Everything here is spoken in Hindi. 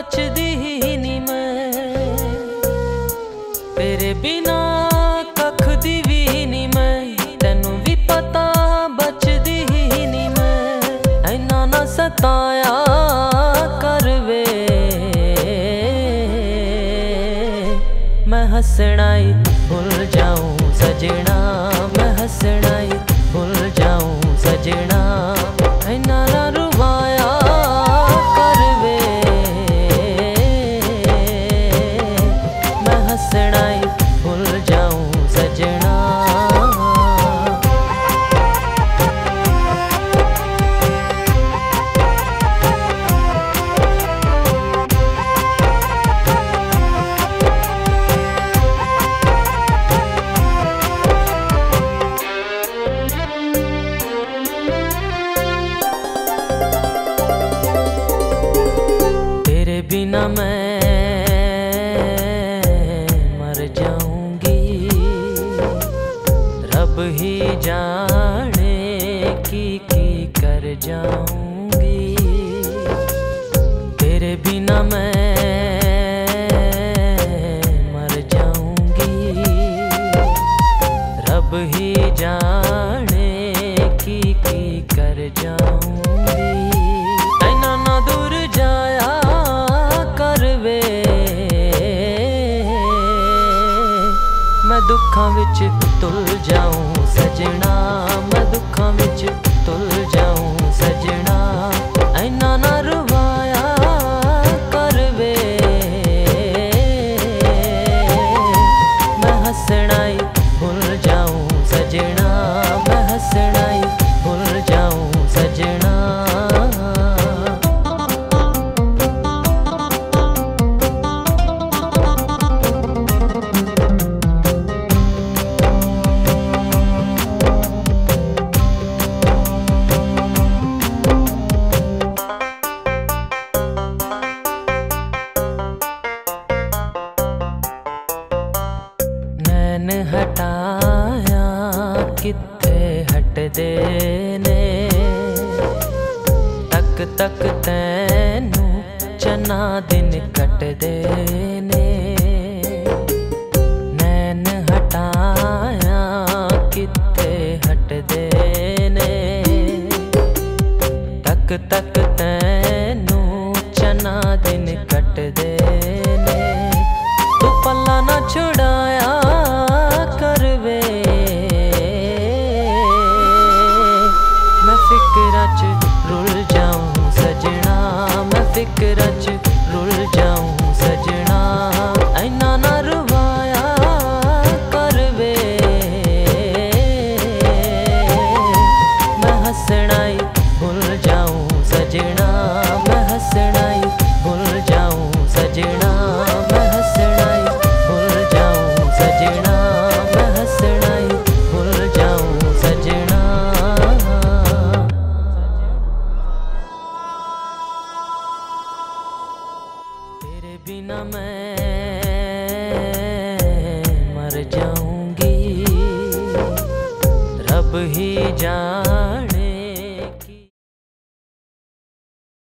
बचदी ही नी मैं, तेरे बिना कख दी भी नी मैं, तेनू भी पता बचदी ही नी मैं। ऐना ना सताया कर वे, मैं हंसना ही भूल जाऊं सजना, मैं हंसना ही भूल जाऊं सजना। ऐना ना रुवाया कर वे, मैं हंसना ही भूल जाऊं सजना। बिना मैं मर जाऊंगी, रब ही जाने की कर जाऊंगी। तेरे बिना मैं मर जाऊंगी, रब ही जाने की कर जाऊंगी। ऐना ना दूर जाया मैं दुखां विच तुल जाऊं सजना, मैं दुखां विच तुल जाऊं सजना। ऐना ना रुवाया कर वे, मैं हंसना ही भूल जाऊं सजना, मैं हंसना ही भूल जाऊं सजना। नैन हटाया कित्थे हटदे ने, तक तक तैनू चना दिन कटदे ने। नैन हटाया कित्थे हटदे ने, तक तक तैनू चना दिन कटदे ने। तू पल्ला ना छुड़ाया कर वे, मैं फिक्रां च रुल जाऊं सजना, मैं फिक्रां च रुल जाऊं सजना। ऐना ना रुवाया कर वे, मैं हंसना ही भूल जाऊं सजना, मैं हंसना ही भूल जाऊं सजना। मैं हंसना ही भूल जाऊं सजना, मैं हंसना ही भूल जाऊं सजना। तेरे बिना मैं मर जाऊंगी, रब ही जाने